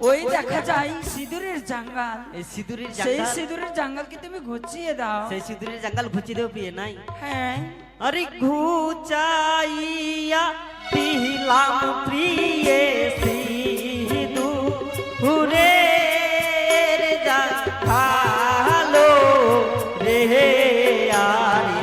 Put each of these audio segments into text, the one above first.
ওই দেখা যায় সিঁদুরের জঙ্গল। এই সিঁদুরের সেই জঙ্গল, সিঁদুরের জঙ্গল কি তুমি ঘুচিয়ে দাও? সেই সিঁদুরের জঙ্গল ঘুচিয়ে দেব প্রিয়ে নাই। হ্যাঁ, আরে ঘুচাইয়া দিলাম প্রিয়ে সিঁদুরের ভালো রে আরে।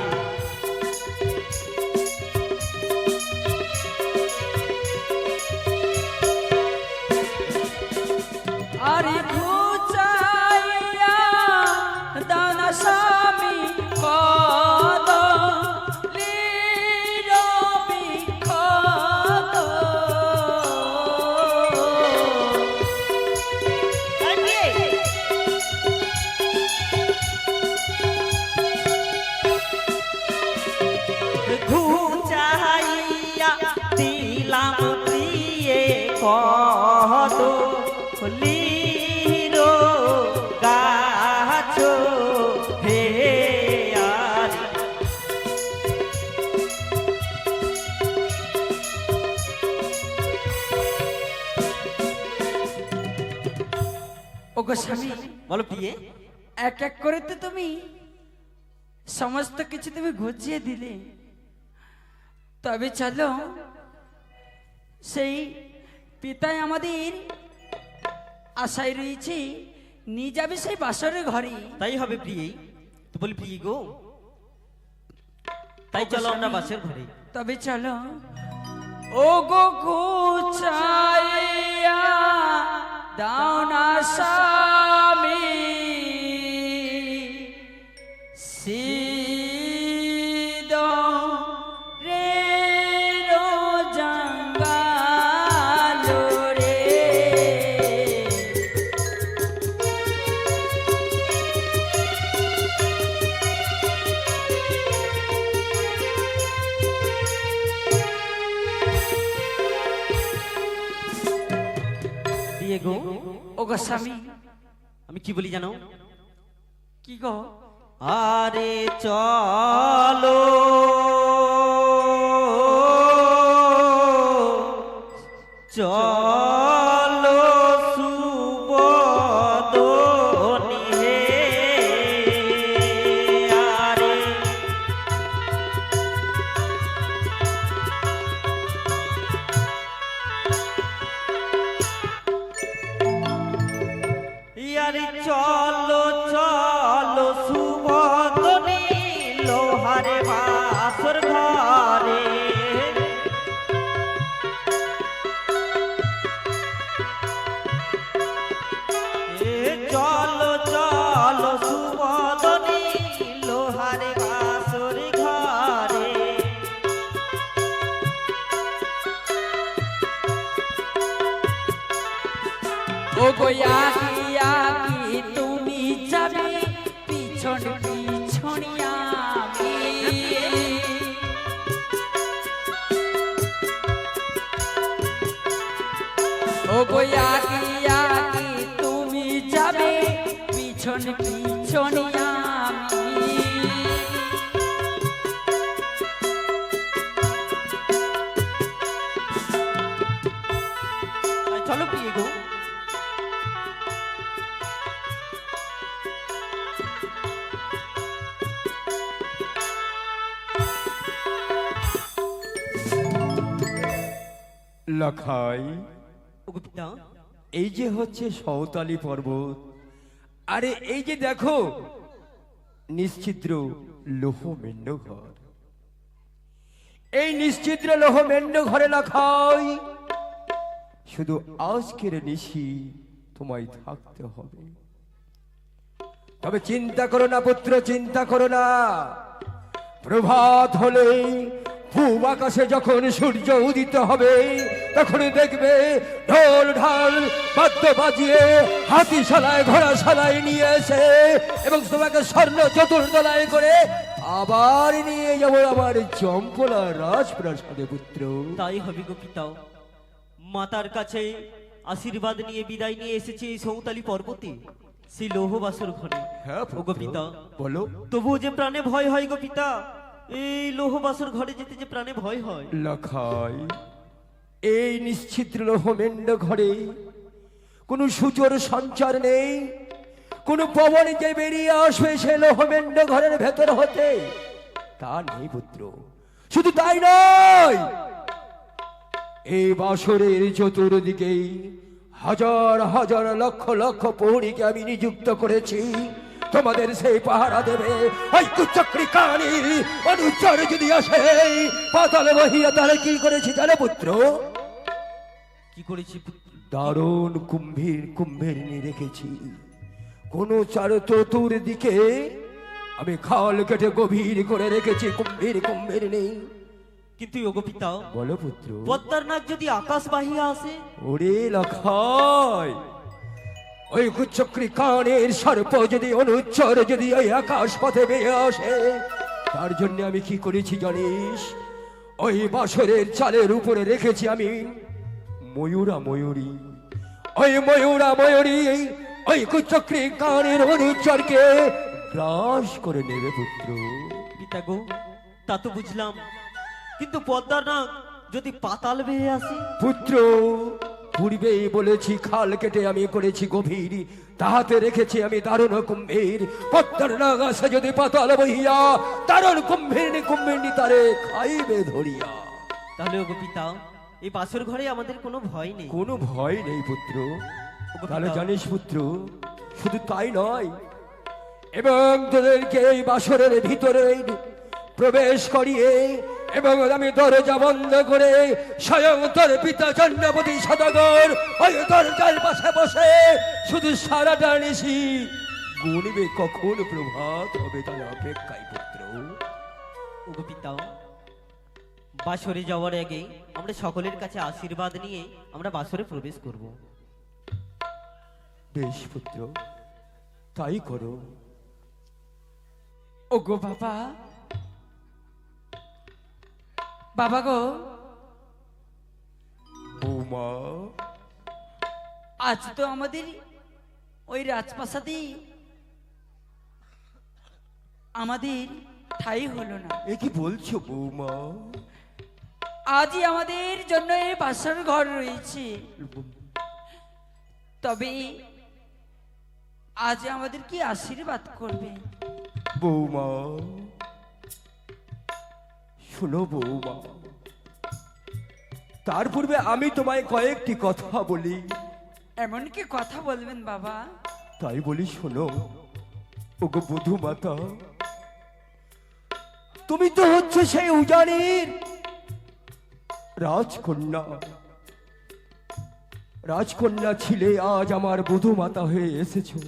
আরে ঘুচাইয়া দাও না স্বামী পদ লিরবিক্ষত। ঘুচাইয়া দিলাম প্রিয়ে কত লিরো গাছ হে আরে। ওগো স্বামী, বলো প্রিয়ে। এক এক করে তো তুমি সমস্ত কিছু তুমি ঘুচিয়ে দিলে, তবে চলো সেই পিতায় আমাদের আশায় রয়েছে, নিয়ে যাবে সেই বাসরের ঘরে। তাই হবে প্রিয়ে। তো বলি প্রিয়ে গো, তাই চলো আমরা বাসের ঘরে। তবে চলো। ও গো ঘুচাইয়া দাও না স্বামী সিঁদুরের জঙ্গল রে। প্রিয়ে গো, ও গো স্বামী, আমি কি বলি জানো? কি গো? আরে চলো চলো সুবদনি হে আরে। আরে চলো চলো সুবদনি লোহারে বাসর ঘরে। চলো চলো সুবদনি লোহারে বাসর ঘরে। ও গো আকিয়া কি তুমি যাবে পিছন পিছনিয়া আমি। ও গো আকিয়া কি তুমি যাবে পিছন পিছনিয়া আমি। চলো প্রিয়ে গো। লখাই, ওগো পিতা, এই যে হচ্ছে সওতালি পর্বত, আরে এই যে দেখো নিশ্চিদ্র লোহ মেন্ড ঘর। এই নিশ্চিদ্র লোহ মেন্ড ঘরে লখাই শুধু আজকের নিশি তোমায় থাকতে হবে। তবে চিন্তা করো না পুত্র, চিন্তা করো না। প্রভাত হলে পূব আকাশে যখন সূর্য উদিত হবে, তখন দেখবে ঢোল ঢাল বাদ্য বাজিয়ে হাতিশালায় ঘোড়াশালায় নিয়ে এসে এবং তোমাকে স্বর্ণ চতুর্দলায় করে আবার নিয়ে যাব আমার চম্পলা রাজপ্রাসাদে পুত্র। তাই হবে গো পিতা। মাতার কাছে আশীর্বাদ নিয়ে বিদায় নিয়ে এসেছি এই সৌতালি পর্বতে, সেই লৌহবাসর ঘরে। হ্যাঁ গো পিতা, বলো। তবুও যে প্রাণে ভয় হয় গো পিতা, এই লৌহবাসর ঘরে যেতে যে প্রাণে ভয় হয়। লখাই, এই নিশ্চিদ্র লোহমেন্ড ঘরে কোনো সূচর সঞ্চার নেই, কোনো পবন যে বেরিয়ে আসবে সে লোহমেন্ড ঘরের ভেতর হতে, তা নেই পুত্র। শুধু তাই নয়, এই বাসরের চতুর্দিকেই হাজার হাজার লক্ষ লক্ষ প্রহরীকে আমি নিযুক্ত করেছি, তোমাদের সেই পাহারা দেবে। ওই কুচক্রী কানি অনুচর যদি আসে পাতালে বহিয়া, তাহলে কি করেছি জানো পুত্র? কি করেছি পুত্র? দারুণ কুম্ভীরিনী রেখেছি। কোন চার চতুর্দিকে আমি খাল কেটে গভীর করে রেখেছি কুম্ভীরিনী। কিন্তু ওগো পিতা, বলো পুত্র। পদ্মার নাক যদি আকাশ বাহিয়া আসে? ওরে লখাই, ওই কুচক্রী কানের সর্প যদি অনুচ্চর যদি ওই আকাশ পথে বেয়ে আসে, তার জন্য আমি কি করেছি জানিস? ওই বাসরের চালের উপরে রেখেছি আমি ময়ূরী। ওই ময়ূরী ওই কুচক্রী কানের অনুচ্চরকে গ্রাস করে নেবে পুত্র। পিতা গো, তা তো বুঝলাম, কিন্তু পদ্মার নাক যদি পাতাল বেয়ে আসে? পুত্র, পূর্বেই বলেছি খাল কেটে আমি করেছি গভীর, তাহাতে রেখেছি আমি দারুণ কুম্ভীর। পদ্মার নাগ আসে যদি পাতাল বহিয়া, দারুণ কুম্ভীরিনী তারে খাইবে ধরিয়া। তাহলে ওগো পিতা, এই বাসর ঘরে আমাদের কোনো ভয় নেই? কোনো ভয় নেই পুত্র। ওগো তাহলে পিতা, জানিস পুত্র, শুধু তাই নয়, এবং তোদেরকে এই বাসরের ভিতরে প্রবেশ করিয়ে এবং আমি দরজা বন্ধ করে স্বয়ং তোর পিতা চন্দ্রপতি সদাগর ওই দরজার পাশে বসে শুধু সারাটা নিশি গুনবে কখন প্রভাত হবে তার অপেক্ষায় পুত্র। ওগো পিতা, বাসরে যাওয়ার আগে আমরা সকলের কাছে আশীর্বাদ নিয়ে আমরা বাসরে প্রবেশ করব। বেশ পুত্র, তাই করো। ওগো বাবা, বাবা গো, বৌমা, আজ তো আমাদের ওই রাজপ্রাসাদে আমাদের ঠাই হলো না। এ কি বলছো বৌমা? আজই আমাদের জন্য এই বাসর ঘর রয়েছে, তবে আজ আমাদের কি আশীর্বাদ করবে? বৌমা শোনো বৌমা, তার পূর্বে আমি তোমায় কয়েকটি কথা বলি। এমন কি কথা বলবেন বাবা? তাই বলি শোনো। ওগো বধূ মাতা, তুমি তো হচ্ছে সেই উজানির রাজকন্যা ছিলে, আজ আমার বধূ মাতা হয়ে এসেছো।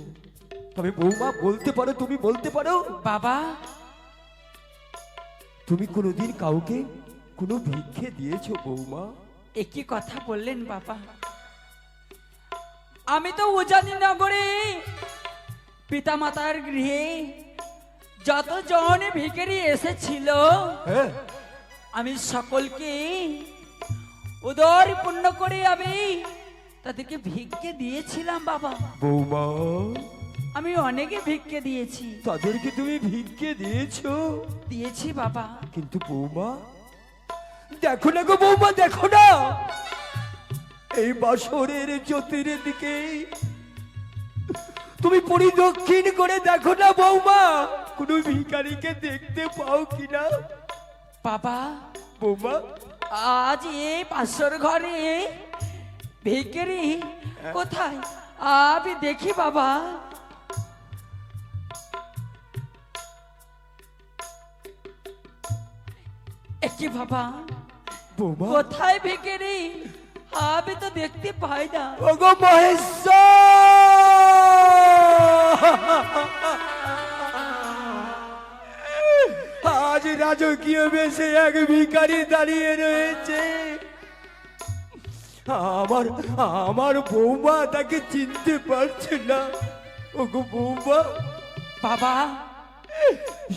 তবে বৌমা বলতে পারো, তুমি বলতে পারো বাবা, তুমি কোনোদিন কাউকে কোনো ভিক্ষে দিয়েছো বৌমা? একই কথা বললেন বাবা। আমি তো উজানি নগরে পিতামাতার গৃহে যতজন ভিখারি এসেছিল, হ্যাঁ, আমি সকলকে উদর পূর্ণ করে আমি তাদেরকে ভিক্ষে দিয়েছিলাম বাবা। বৌমা আমি অনেকে ভিক্ষে দিয়েছি। তাদেরকে তুমি ভিক্ষে দিয়েছো? দিয়েছি বাবা। কিন্তু বৌমা দেখো না গো বৌমা, দেখো না এই বাসরের চতুর্দিকে তুমি পরিদক্ষিণ করে দেখো না বৌমা, কোনো ভিখারিকে দেখতে পাও কিনা? বাবা, বৌমা আজ এই পাশের ঘরে ভিখারি কোথায় আমি দেখি বাবা। একই বাবা, বৌমা কোথায় ভিখারি আমি তো দেখতে পাই না। ওগো মহেশ্বর, আজ রাজকীয় বেশে এক ভিখারি দাঁড়িয়ে রয়েছে। আমার বৌমা তাকে চিনতে পারছে না। ওগো বৌমা, বাবা,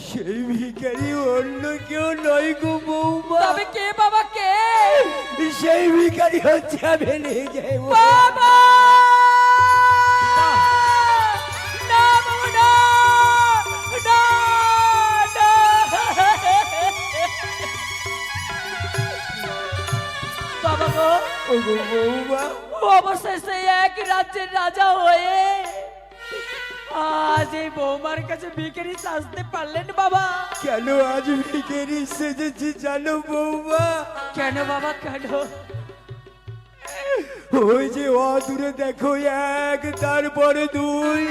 সেই ভিখারি অন্য কেউ নয় গো বৌমা। তবে কে বাবা, কে? সেই ভিখারি হচ্ছে আমি নিয়ে যাই বাবা, না বাবা, না, না, না। বাবা গো, ওগো বৌমা, ও অবশেষে এক রাজ্যের রাজা হয়ে আজ এই বৌমার কাছে ভিখারি সাজতে পারলেন বাবা? কেন আজ ভিখারি সেজেছি জানো বৌমা? কেন বাবা কেন? ওই যে অদূরে দেখো এক, তারপরে দুই,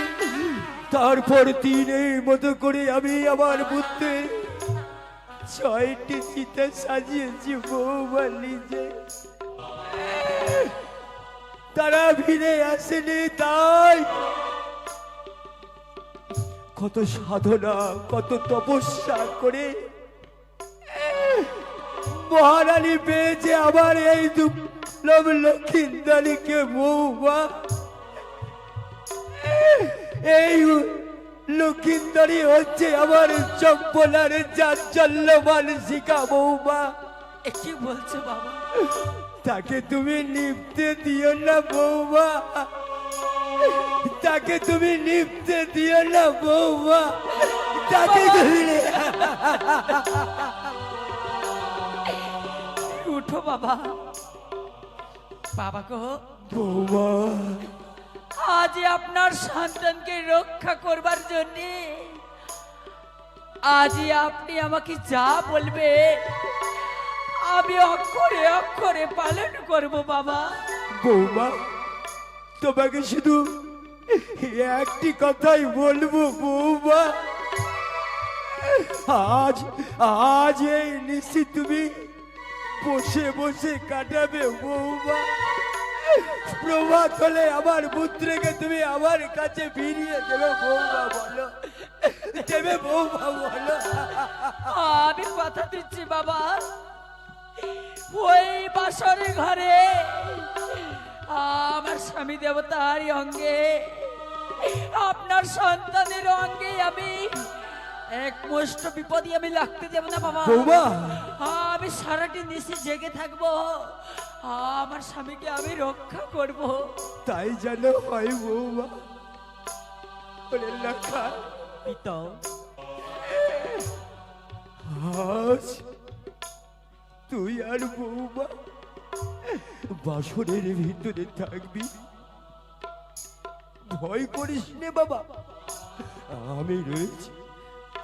তারপর তিন, এই মতো করে আমি আমার বুদ্ধে 6টি চিতা সাজিয়েছি বৌমা নিজে। তারা ফিরে আসেনি, তাই কত সাধনা কত তপস্যা করে মহারানী পেয়েছে আবার এই দুর্লভ লক্ষিন্দারীকে বৌমা। এই লক্ষিন্দারী হচ্ছে আমার চম্পলার চাঞ্চল্যমান শিখা বৌমা। এ কি বলছো বাবা? তাকে তুমি নিপতে দিও না বৌমা, তাকে তুমি নিপতে দিও না বৌমা, তাকে তুমি উঠো বাবা, বাবা গো, বৌমা। আজ আপনার সন্তানকে রক্ষা করবার জন্য আজই আপনি আমাকে যা বলবে আমি অক্ষরে অক্ষরে পালন করব বাবা। বৌমা, তোমাকে শুধু একটি কথাই বলবো বৌমা। আজ আজ এই নিশ্চিত তুমি বসে বসে কাটাবে বৌমা। প্রভাত হলে আমার পুত্রকে তুমি আমার কাছে ফিরিয়ে দেবে বৌমা, বলো দেবে বৌমা, বলো। আমি কথা দিচ্ছি বাবা, ওই বাসর ঘরে আমার স্বামী দেবতার অঙ্গে আপনার সন্তানের অঙ্গে আমি এক মুষ্ট বিপদে আমি লাগতে দেব না বাবা। বৌমা, আমি সারাটি নিশি জেগে থাকবো, আমার স্বামীকে আমি রক্ষা করব। তাই যেন হয় বৌমা। ওরে লেখা পিতা, আজ তুই আর বৌমা বাসনের ভিতরে থাকবি, ভয় করিস নে বাবা, আমি রয়েছি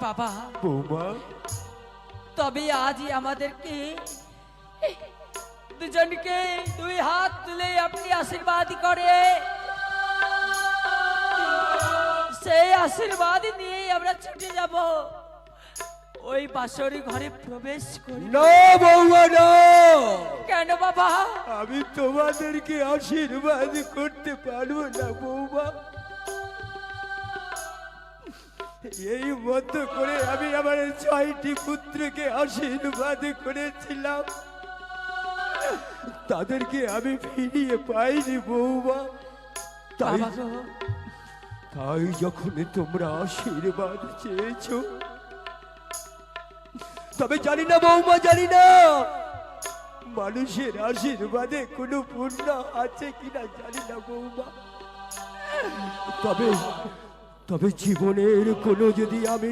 বাবা। বৌমা। তবে আজই আমাদেরকে দুজনকে দুই হাত তুলে আপনি আশীর্বাদ করে সেই আশীর্বাদ নিয়ে আমরা ছুটে যাব ওই বাসরি ঘরে প্রবেশ করি। না বৌমা না, কেন বাবা? আমি তোমাদেরকে আশীর্বাদ করতে পারবো না বৌমা। এই মতো করে আমি আমার 6টি পুত্রকে আশীর্বাদ করেছিলাম, তাদেরকে আমি ফিরিয়ে পাইনি বৌমা। তাই বাবা গো, তাই যখন তোমরা আশীর্বাদ চেয়েছো, তবে জানি না বৌমা, জানি না মানুষের আশীর্বাদে কোনো পূর্ণ আছে কিনা জানি না বৌমা। তবে তবে জীবনের কোনো যদি আমি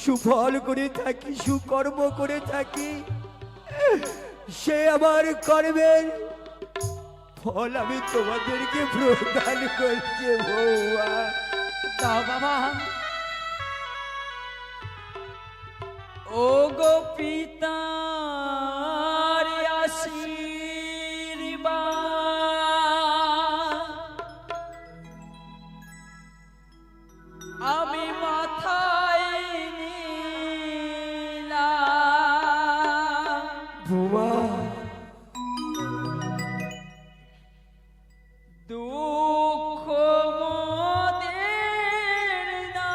সুফল করে থাকি, সুকর্ম করে থাকি, সে আমার কর্মের ফল আমি তোমাদেরকে প্রদান করছি বৌমা। দাও বাবা। ও গো পিতা আমি মাথায় নিলাম বৌমা, দুঃখ মোদের না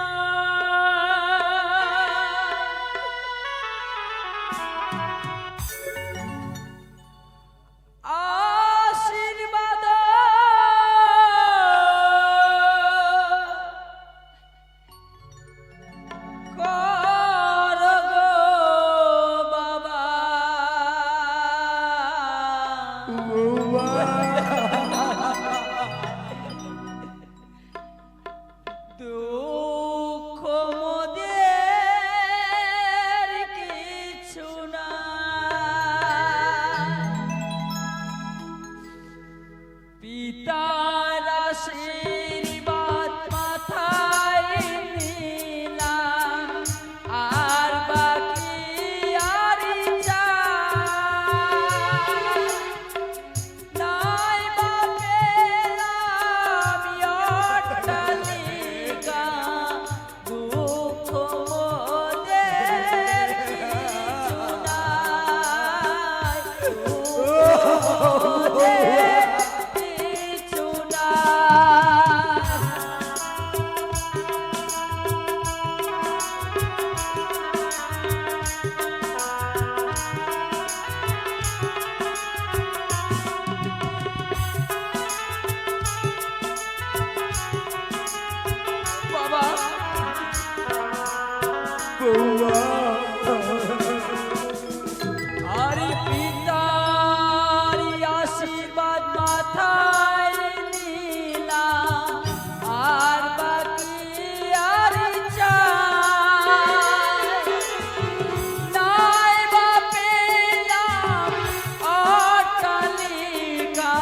বৌমা আরে পিতার আশীর্বাদ মাথায় নিলাম, আর বাকি আর চাই নাই বা পেলাম অট্টালিকা,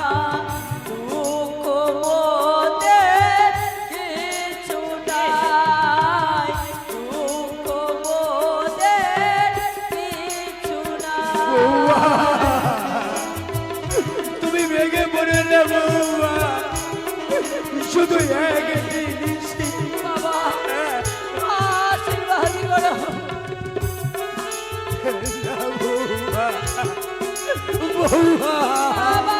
দুঃখ মোদের কিছু নাই, দুঃখ মোদের কিছু নাই। তুমি ভেঙে পড়ে না বৌমা, শুধু এক জিনিস বাবা আশীর্বাদ করো। না বৌমা, বৌমা বাবা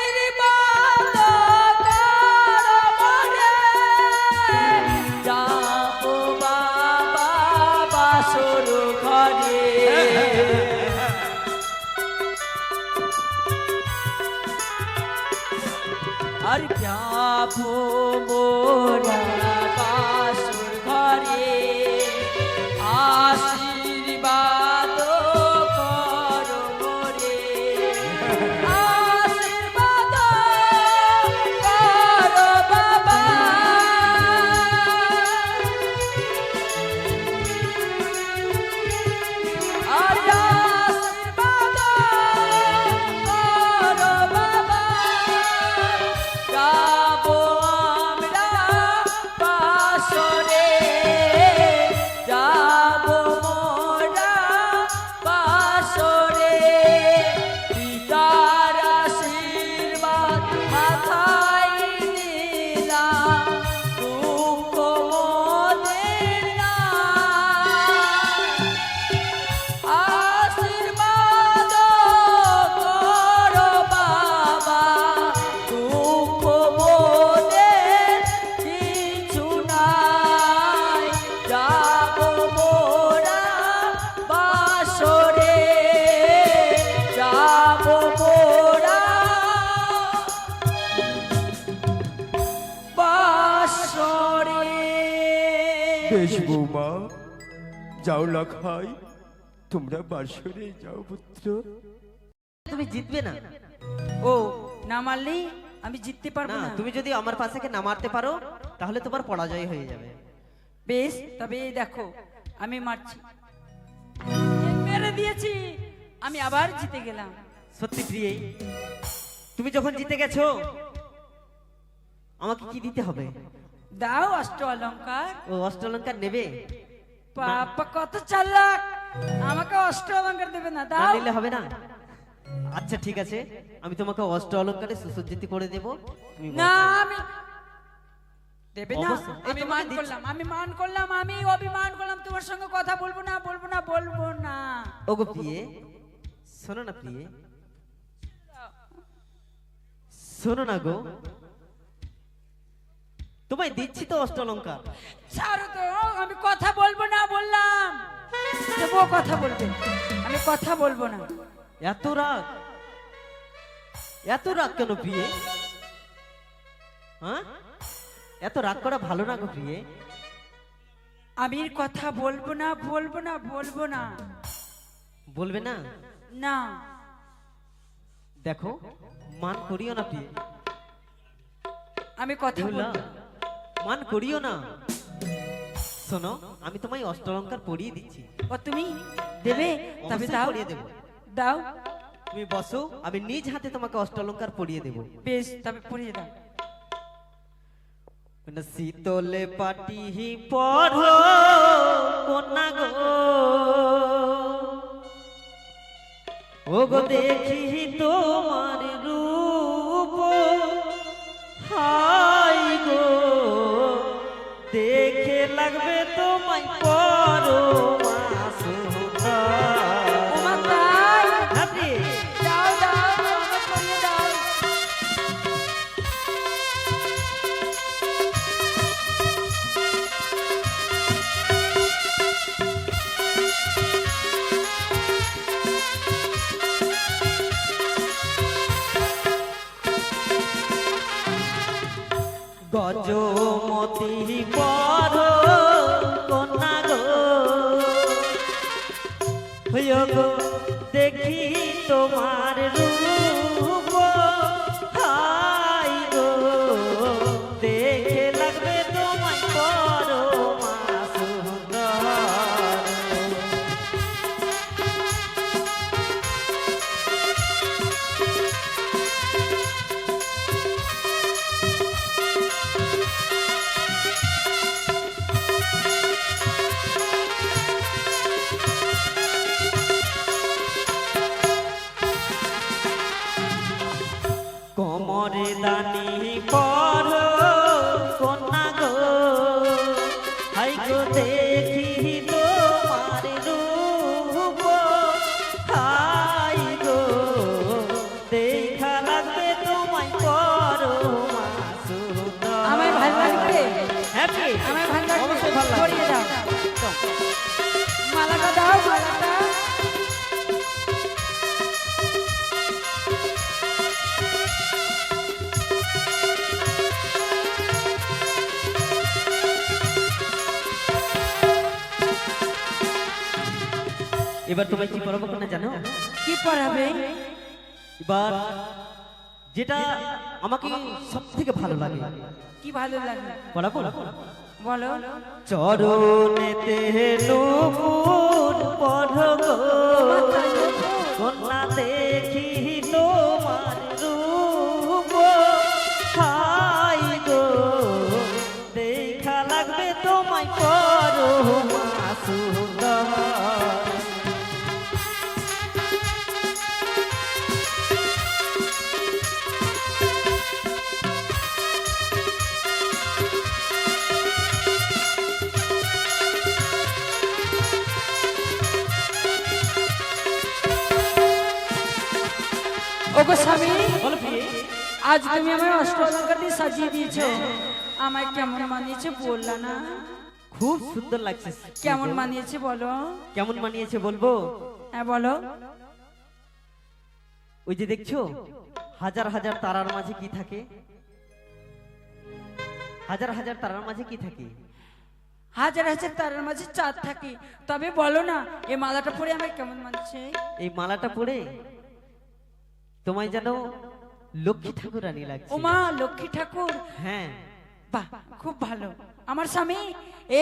আশীর্বাদ করো মনে, যাবো বাবা বাসর ঘরে। আর যাবো মোরা বাসর ঘরে, আশীর্বাদ করো মোরে, আশীর্বাদ করো বাবা। আর আশীর্বাদ করো বাবা, যাবো আমরা বাসরে, যাবো মোরা বাসরে। পিতার আশীর্বাদ মাথায় নিলাম, দুঃখ মোদের নাই, আশীর্বাদ করো বাবা, দুঃখ মোদের কিছু নাই, যাবো মোরা বাসরে, যাবো মোরা বাসরে। বেশ বৌমা, যাও লাখাই, তোমরা বাসরে যাও পুত্র। তুমি জিতবে না। ও না মারলেই আমি জিততে পারবো না, না? তুমি যদি আমার পাশে না মারতে পারো তাহলে তোমার পরাজয় হয়ে যাবে। বেশ, তবে এই দেখো আমি মারছি, মেরে দিয়েছি, আমি আবার জিতে গেলাম। সত্যি প্রিয়ে, তুমি যখন জিতে গেছো আমাকে কি দিতে হবে? দাও অষ্ট অলঙ্কার। ও অষ্টলঙ্কার নেবে? বাবা কত চালাক, আমাকে অষ্ট অলঙ্কার দেবে না? না দাও। নিলে হবে না? আচ্ছা ঠিক আছে, আমি তোমাকে অষ্ট অলঙ্কারে সুসজ্জিত করে দেব। তুমি না বলো। আমি দেবে না, অবশ্যই। এই আমি তোমাকে মান দিচ্ছি। করলাম, আমি মান করলাম, আমি অভিমান করলাম, তোমার সঙ্গে কথা বলবো না, বলবো না, বলবো না। ওগো প্রিয়ে, শোনো না প্রিয়ে, শোনো না গো, তোমায় দিচ্ছি তো অষ্টলঙ্কার। ছাড়ো তো, আমি কথা বলবো না বললাম, দেবো কথা বলবে, আমি কথা বলবো না। এত রাগ, এত রাগ কেন প্রিয়ে? হ্যাঁ, এত রাগ করা ভালো না গো প্রিয়ে। আমি কথা বলবো না, বলবো না, বলবো না। বলবে না? না দেখো, মান করিও না প্রিয়ে, আমি কথা দেউলা, বলবো। মান করিও না। শোনো, আমি তোমায় অষ্টলঙ্কার পরিয়ে দিচ্ছি। ও তুমি দেবে? তবে অবশ্যই দাও, পরিয়ে দেবো। দাও। তুমি বসো, আমি নিজ হাতে তোমাকে অষ্টলঙ্কার পরিয়ে দেবো। বেশ, তবে পড়িয়ে দাও। শীতলে পাটি পড়ো কন্যা গো, ও গো দেখি তোমার রূপ, হাই গো দেখে লাগবে তোমায় পরো মাসুদা। ওমা তাই? আপনি দাও, দাও, আমাকে পড়িয়ে দাও। গজমতি পর কন্যা গো হইও গো দেখি তোমার রূপ হাই গো দেখে লাগবে তোমায় পরমা সুন্দর। কোমরে দানি পর কন্যা গো হাই গো দেখি তোমার রূপ হাই গো দেখা লাগবে তোমায় পরমা সুন্দর। আমায় ভালো লাগবে, হ্যাঁ কি? আমায় ভালো লাগবে, অবশ্যই ভালো লাগবে। পরিয়ে দাও, মালাটা দাও, মালাটা। এবার তোমায় কি পরাবো না জানো? কি পরাবে? এবার যেটা আমাকে সব থেকে ভালো লাগে কি ভালো লাগে পরাবো। বলো। চরণেতে নূপুর পরগো কন্যা দেখি তোমার রূপ হাই গো দেখা লাগবে তোমায় পরমা সুন্দর। ওগো স্বামী, বলো প্রিয়ে, আজ তুমি আমায় অষ্টলঙ্কার দিয়ে সাজিয়ে দিয়েছো, আমায় কেমন মানিয়েছে বললা না? খুব সুন্দর লাগছে। কেমন মানিয়েছে বলো? কেমন মানিয়েছে বলবো? হ্যাঁ বলো। ওই যে দেখছো হাজার হাজার তারার মাঝে কি থাকে? হাজার হাজার তারার মাঝে কি থাকে? হাজার হাজার তারার মাঝে চাঁদ থাকে। তবে বলো না, এই মালাটা পরে আমায় কেমন মানছে? এই মালাটা পরে তোমায় যেন লক্ষ্মী ঠাকুরানী লাগছে। ওমা লক্ষ্মী ঠাকুর, হ্যাঁ বাহ খুব ভালো। আমার স্বামী,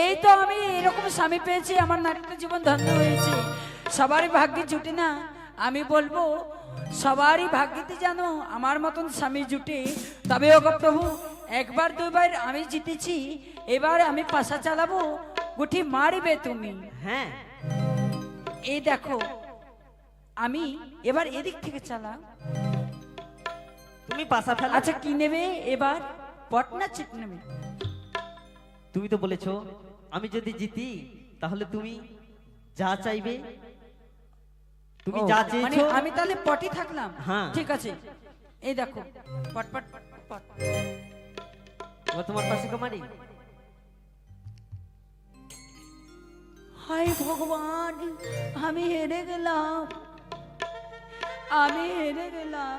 এই তো আমি এরকম স্বামী পেয়েছি, আমার নারীর জীবন ধন্য হয়েছে। সবারই ভাগ্যে জুটে না, আমি বলবো সবারই ভাগ্যেতে জানো আমার মতন স্বামী জুটে। তবে ওগো প্রভু, একবার দুবার আমি জিতেছি, এবার আমি পাশা চালাবো, গুটি মারিবে তুমি। হ্যাঁ এই দেখো, আমি এবার এদিক থেকে চালা। তুমি পাশা ফেলা। আচ্ছা কি নেবে এবার, পট না চিট নেবে? তুমি তো বলেছো আমি যদি জিতি তাহলে তুমি যা চাইবে, তুমি ও, যা মানে চেয়েছো। আমি তাহলে পটি থাকলাম। হ্যাঁ। ঠিক আছে, এই দেখো পট পট পট। এবার তোমার পাশে কামারি। হায় ভগবান, আমি হেরে গেলাম, আমি হেরে গেলাম।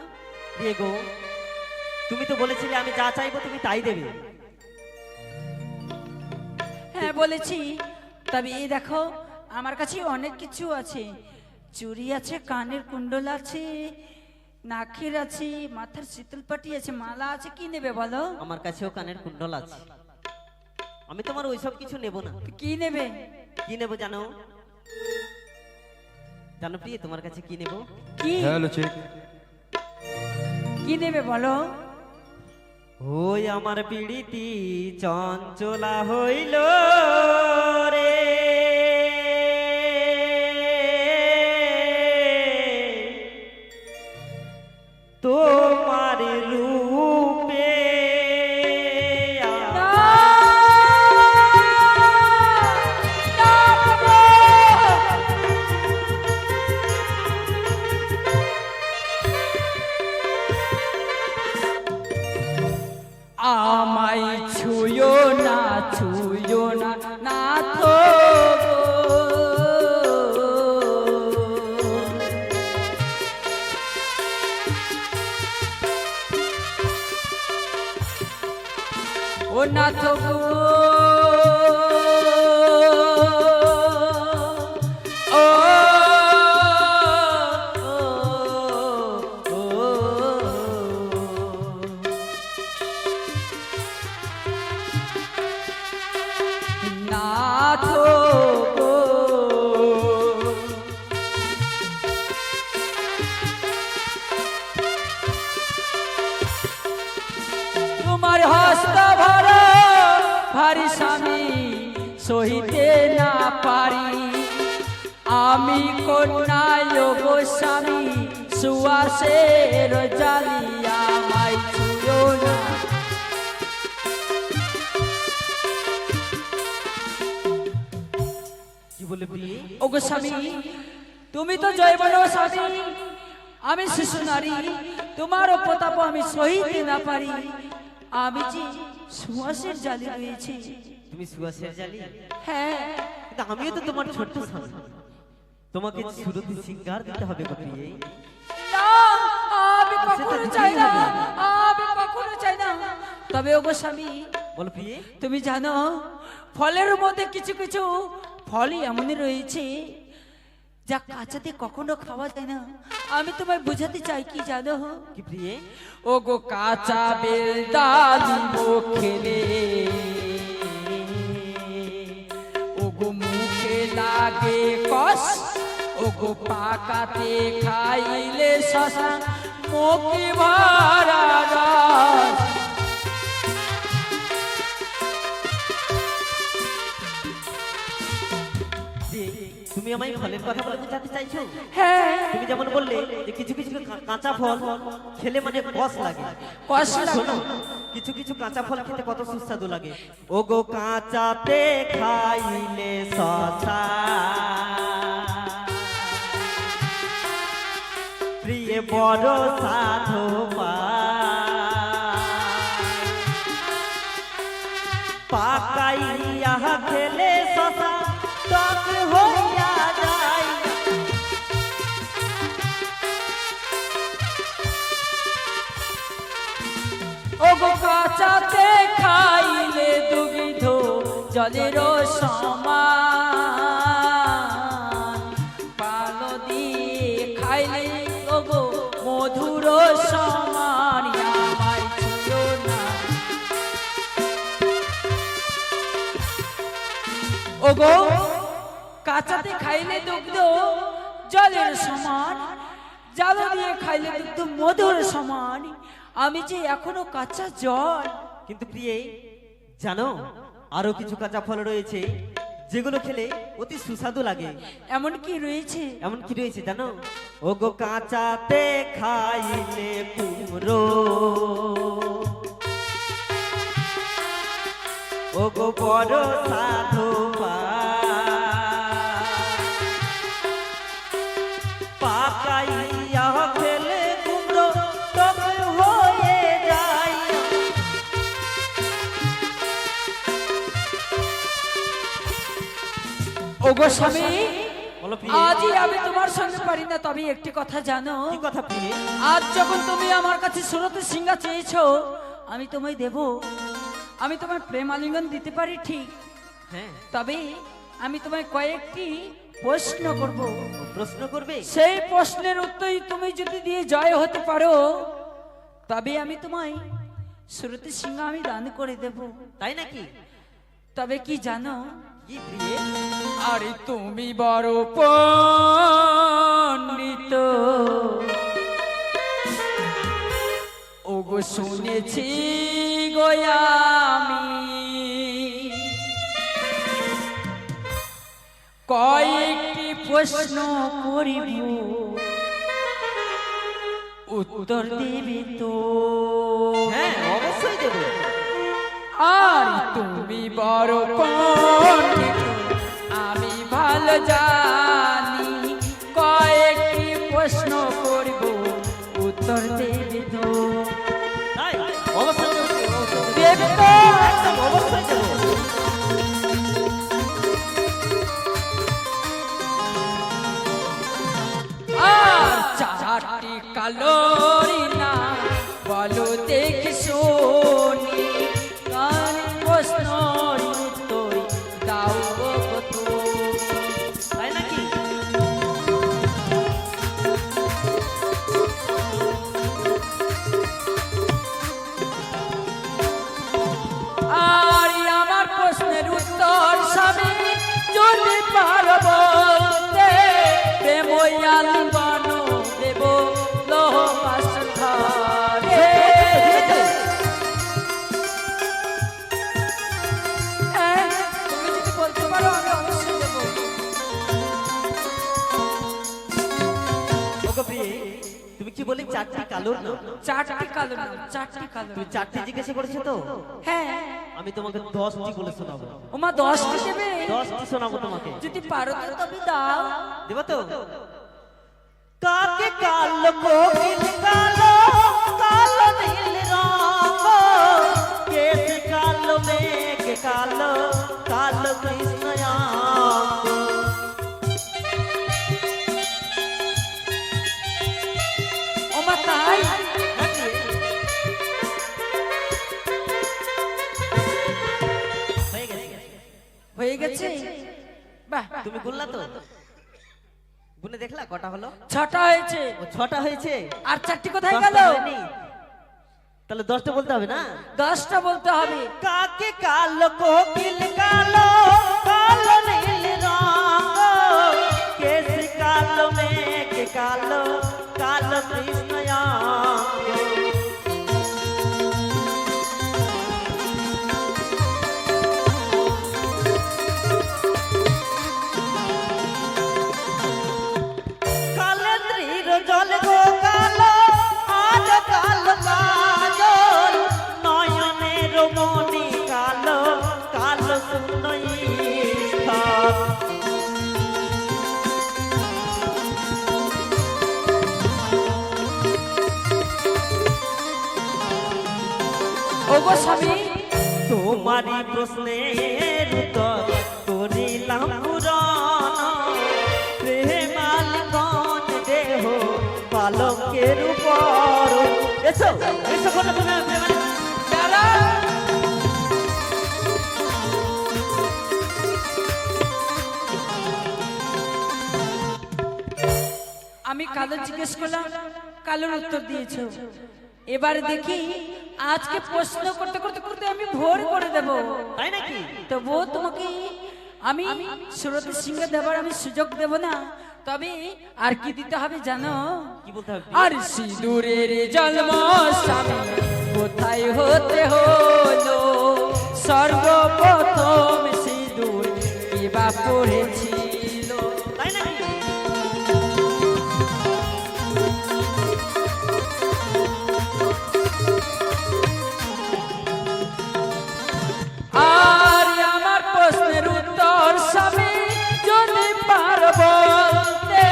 দিয়ে গো, তুমি তো বলেছিলে আমি যা চাইবো তুমি তাই দেবে। হ্যাঁ বলেছি, তবে এই দেখো আমার কাছে অনেক কিছু আছে, চুড়ি আছে, কানের কুণ্ডল আছে, নাকের আছে, মাথার শীতলপাটি আছে, মালা আছে, কি নেবে বলো? আমার কাছেও কানের কুণ্ডল আছে, আমি তোমার ওইসব কিছু নেব না। কি নেবে? কি নেব জানো? জানো প্রিয় তোমার কাছে কি নেব? কি হ্যালো চেক। কি নেবে বলো? ওই আমার পিড়িতি চঞ্চলা হইল রে, তোমার রূপে না, না বাবা! আমায় ছুঁয়ো না, ছুঁয়ো না, না তো গো। নাথ গো ও নাথ গো তোমার হস্ত ভর ভারী স্বামী সহিতে না পারি আমি কন্যায় গোস্বামী সুয়াসের জালিয়া মাই ছুঁয়ো না কি বলে প্রিয়ে? ও গোস্বামী তুমি তো জয়বন স্বামী আমি শিশু নারী তোমার প্রতাপ আমি সহিতে না পারি আমি যে সুয়াসের জালি রয়েছি তুমি সুয়াসের জালি? হ্যাঁ কিন্তু আমিও তো তোমার ছোট্ট স্বামী, তোমাকে সুরতি সিঙ্গার দিতে হবে গো প্রিয়ে। না আমি কখনো চাই না আমি কখনো চাই না তবে ও গোস্বামী বলো প্রিয়ে। তুমি জানো ফলের মধ্যে কিছু কিছু ফলই এমনই রয়েছে যা কাঁচাতে কখনো খাওয়া যায় না আমি তোমায় বুঝাতে চাই কি জানো কি প্রিয়ে? ও গো কাঁচা বেলদালি খেলে ও গো মুখে লাগে কষ ও গো পাকাতে খাইলে শশা মুখে ভরা রস প্রিয়ে, তুমি আমায় ফলের কথা বলে বোঝাতে চাইছো? হ্যাঁ তুমি যেমন বললে যে কিছু কিছু কাঁচা ফল খেলে মানে কষ লাগে। কষ লাগে। শোনো, কিছু কিছু কাঁচা ফল খেতে কত সুস্বাদু লাগে। ও গো কাঁচাতে খাইলে শশা প্রিয়ে বড় সাধু পাকাইয়া খেলে শশা টক হইয়া যায়। ও গো কাঁচাতে খাইলে দুবিধ জলের সমান পাল দিয়ে খাইলে ও গো মধুর সমান আমায় ছুঁয়ো না ও গো কাঁচাতে খাইলে দুগ্ধ জলের সমান জাল দিয়ে খাইলে দুগ্ধ মধুর সমান আমি যে এখনো কাঁচা জল কিন্তু প্রিয়ে জানো আরো কিছু কাঁচা ফল রয়েছে যেগুলো খেলে অতি সুস্বাদু লাগে। এমন কি রয়েছে এমন কি রয়েছে জানো? ও গো কাঁচাতে খাইলে কুমড়ো ও গো বড় সাধু পাকাইয়া খেলে কুমড়ো টক হয়ে যায়। ও গো স্বামী বলো প্রিয়ে। আজই আমি তোমার সঙ্গে পারি না তবে একটি কথা জানো কি কথা প্রিয়ে? আজ যখন তুমি আমার কাছে সুরতে সিঙ্গা চেয়েছো আমি তোমায় দেব আমি তোমায় প্রেম আলিঙ্গন দিতে পারি ঠিক হ্যাঁ তবে আমি তোমায় কয়েকটি প্রশ্ন করব প্রশ্ন করবে? সেই প্রশ্নের উত্তর তুমি যদি দিয়ে জয় হতে পারো তবে আমি তোমায় সুরতে সিঙ্গা আমি দান করে দেব তাই নাকি? তবে কি জানো কি প্রিয়ে? আরে তুমি বড় পণ্ডিত ও গো শুনেছি গো আমি কয়েকটি প্রশ্ন করিব উত্তর দেবে তো হ্যাঁ অবশ্যই দেবো। আর তুমি বড় পণ্ডিত আমি ভালো জানি কয়েকটি প্রশ্ন করব উত্তর দেবে তো তাই অবশ্যই দেবো, দেবে তো একদম অবশ্যই দেবো। আর চারটি কালোরি না বলো দেখি শুনি কার আলিঙ্গন দেব লোহ বাসর ঘরে। হ্যাঁ, তুমি যদি বলতে পারো আমি অবশ্যই দেবো। ওগো প্রিয়ে, তুমি কি বলে 4টি কালোর নাম? 4টি কালো নাম, 4টি কালো তুমি নাম। 4টি জিজ্ঞাসা করেছো তো? হ্যাঁ, আমি তোমাকে 10টি বলে শোনাবো। ওমা 10টি দেবে? 10টি শোনাবো তোমাকে। যদি পারো তো তবে দাও। দেবো তো? কাকে কালো কোকিল কালো, কালো নীল রঙ, কেশে কালো মেঘ কালো, কালো কৃষ্ণয়াঙ্গ। ওমা তাই? হয়ে গেছে। হয়ে গেছে? বাহ, তুমি গুনলা তো? গুনে দেখলা কটা হলো? 6টা হয়েছে। ও 6টা হয়েছে। আর 4টি কোথায় 10টা গেল? হয়নি। তাহলে 10টা বলতে হবে না? 10টা বলতে হবে। কাকে কালো কোকিল কালো, কালো নীল রঙ, কেশে কালো মেঘ কালো, কালো কৃষ্ণয়াঙ্গ। কালেন্দ্রীর জল গো কালো, আজ কালো কাজল, নয়নের মণি কালো, কালো শূন্য স্থল। ওগো স্বামী, তোমারই প্রশ্নের উত্তর করিলাম পুরাণ, প্রেমালিগণ দেহ পালকের উপর। এসো এসো কোনো প্রেমালিক। দাঁড়া। আমি কালো জিজ্ঞেস করলাম, কালোর উত্তর দিয়েছ। এবার দেখি আজকে প্রশ্ন করতে করতে করতে আমি ভোর করে দেব। তাই নাকি? তবুও তোমাকে আমি সুরত সিংহ দেবার আমি সুযোগ দেব না। তবে আর কি দিতে হবে জানো? কি বলতে হবে? আর সিঁদুরের জন্ম স্বামী কোথায় হতে হলো? সর্বপ্রথম সিঁদুর কিবা পড়েছিল? তাই নাকি? আর আমার প্রশ্নের উত্তর স্বামী যদি পারো বলতে,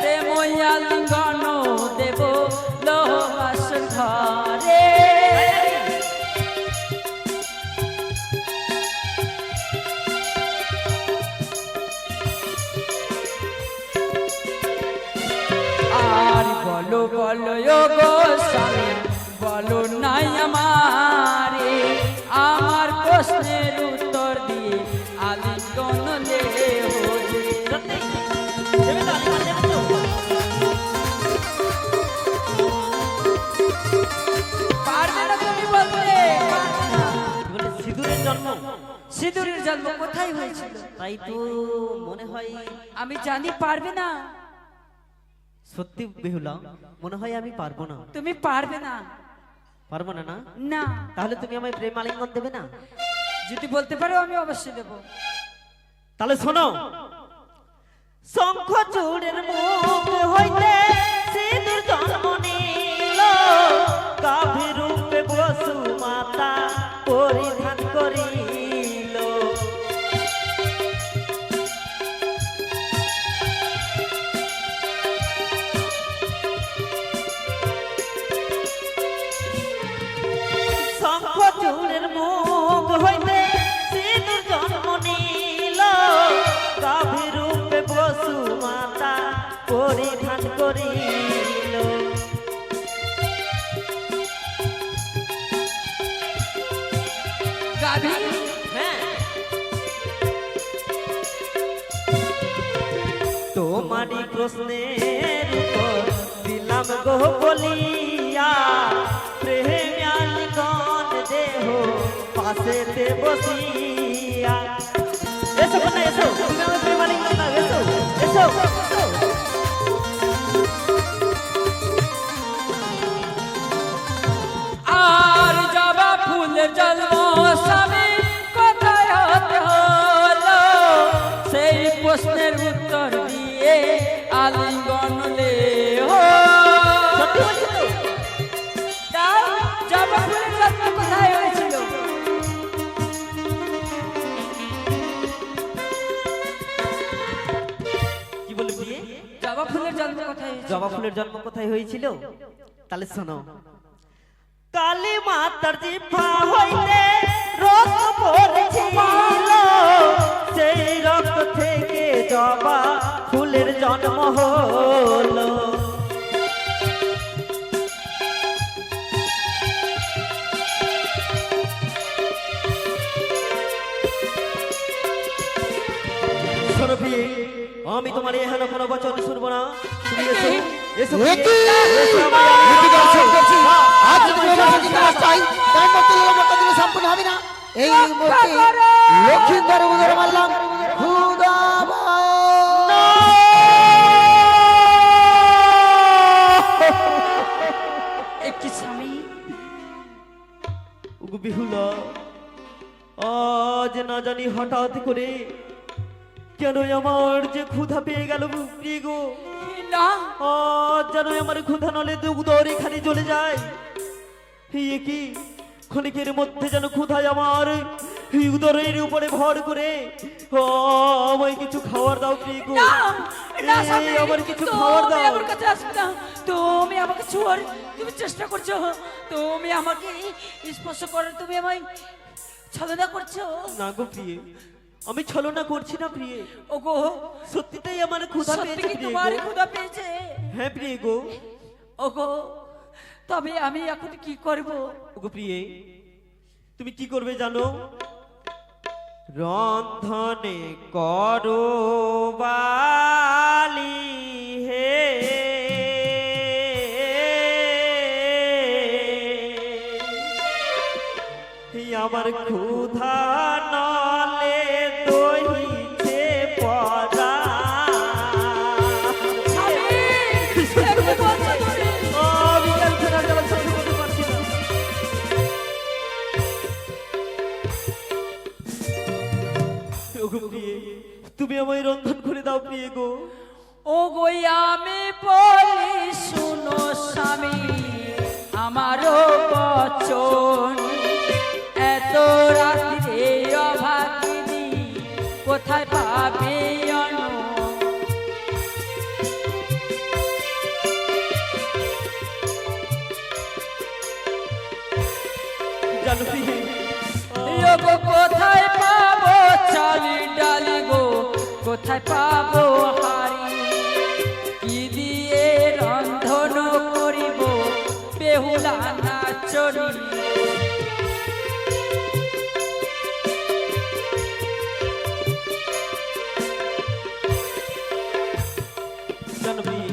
প্রেময়ালিঙ্গন দেব লোহ বাসর ঘরে। আর বলো বলো গো স্বামী, বলো নাই আমারে, আমার প্রশ্নের উত্তর দিয়ে আলিঙ্গন দেব। সত্যি? দেবে তো? আলিঙ্গন দেবে তো? পারবে না তুমি বলতে? পারবে না। কি বলে সিঁদুরের জন্ম? সিঁদুরের জন্ম কোথায় হয়েছিল? তাই তো মনে হয়। আমি জানি পারবে না। সত্যি বেহুলা, মনে হয় আমি পারবো না। তুমি পারবে না। পারবো না? না না, তাহলে তুমি আমায় প্রেম আলিঙ্গন দেবে না? যদি বলতে পারো আমি অবশ্যই দেব। তাহলে শোনো। শঙ্খ চূড়ের মুখ হইতে সিঁদুর জন্ম নিল, গাভী রূপে বসু মাতা পরিধান করিল। শঙ্খ চূড়ের মুখ হইতে সিঁদুর জন্ম নিল, গাভী রূপে বসু মাতা পরিধান করিল। গাভী? হ্যাঁ, তোমারই প্রশ্নের উত্তর দিলাম গো বলিয়া, প্রেমালিগণ দেহ পাশেতে বসিয়া। এসো কন্যা এসো, তুমি আমার প্রেমালিগণ দাও, এসো এসো এসো। ধর্মের জন্ম কোথায় হয়েছিল? তাহলে শোনো। কালী মাতার জিহ্বা হইতে রক্ত পড়েছিল, সেই রক্ত থেকে জবা ফুলের জন্ম হলো। শোনো প্রিয়ে, আমি তোমার এখানে কোনো বচন শুনবো না। তুমি এসো, এসো প্রিয়ে, এসো আমার আজ যদি মূর্তি নাচ চাই তাই মূর্তি লোকটা দিলে সম্পূর্ণ হবে না। এই মূর্তি লক্ষ্মীন্দর উদর মারলাম একটি স্বামী ওগো বিহুলা, আজ না জানি হঠাৎ করে কেন আমার যে ক্ষুধা পেয়ে গেল প্রিয় গো। না আজ যেন আমার ক্ষুধা নলে উদর এখানে চলে যায়। এ কি ক্ষণিকের মধ্যে যেন ক্ষুধায় আমার এই উদরের উপরে ভর করে আমায় কিছু খাবার দাও প্রিয় গো। না স্বামী, আমার কিছু তুমি খাবার দাও। আমার কাছে আসবে না। তুমি আমাকে ছোঁয়ার তুমি চেষ্টা করছো, তুমি আমাকে স্পর্শ করার তুমি আমায় ছলনা করছো। না গো প্রিয়ে, আমি ছলনা করছি না প্রিয়ে। ওগো সত্যিটাই আমার ক্ষুধা সত্যি পেয়েছে কি প্রিয়ে তোমার গো। ক্ষুধা পেয়েছে? হ্যাঁ প্রিয়ে গো। ওগো তবে আমি এখন কি করব? ওগো প্রিয়ে, তুমি কি করবে জানো? রন্ধনে করো বালি হে, আমার ক্ষুধা নলে দহিছে পরা। স্বামী, এমনি বলছো তুমি? আমি জানছি না, আমার সহ্য করতে পারছি না। ওগো প্রিয়ে, তুমি আমায় রন্ধন করে দাও প্রিয়ে গো। ওগো আমি বলি শুনো স্বামী আমারও বচন, এত রাত্রে অভাগিনী কোথায় পাবে অন্ন? জানো প্রিয়ে, ওগো কোথায় পাবো চালি ডালি গো, কোথায় পাবো হাড়ি, কি দিয়ে রন্ধন করিব বেহুলা নাচনি? জানো প্রিয়ে,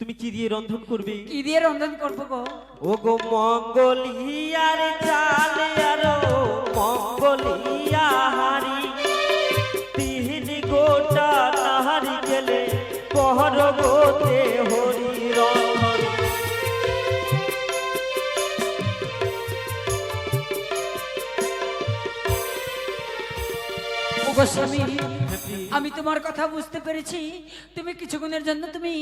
তুমি কি দিয়ে রন্ধন করবে? কি দিয়ে রন্ধন করবো গো? ওগো মঙ্গলিয়ার চালে আরো মঙ্গলিয়া হারি, তিন গোটা নাহারি গেলে পহরবতে হরি রন্ধন। ওগো স্বামী, আমি তোমার কথা বুঝতে পেরেছি। তুমি কিছুক্ষণের জন্য তুমি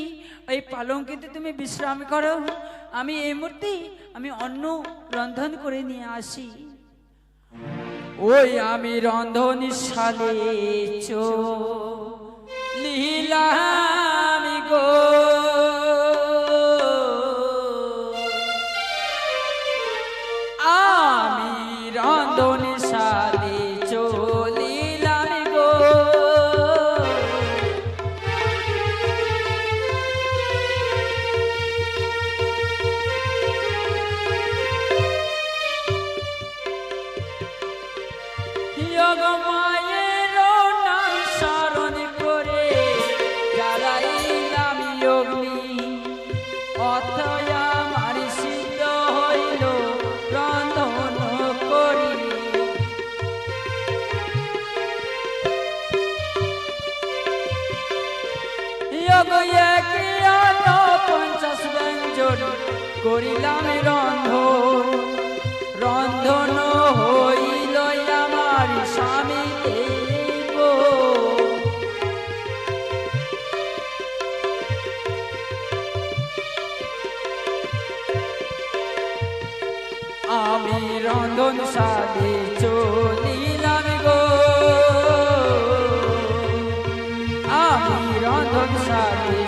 এই পালঙ্কিতে তুমি বিশ্রাম করো। আমি এই মুহূর্তে আমি অন্ন রন্ধন করে নিয়ে আসি। ওই আমি রন্ধনশালে লীলামি গো, আমি রন্ধনশালে চলিলামি গো। মায়ের নাম স্মরণ করে জ্বালাইলাম অগ্নি, অথয় আমার সিদ্ধ হইল রন্ধন করি। পঞ্চাশ ব্যঞ্জন করিলাম রন্ধন, রন্ধন হইল আমার স্বামী গো। আমি রন্ধন সাদে চলিলাম গো, আমি রন্ধন সাদে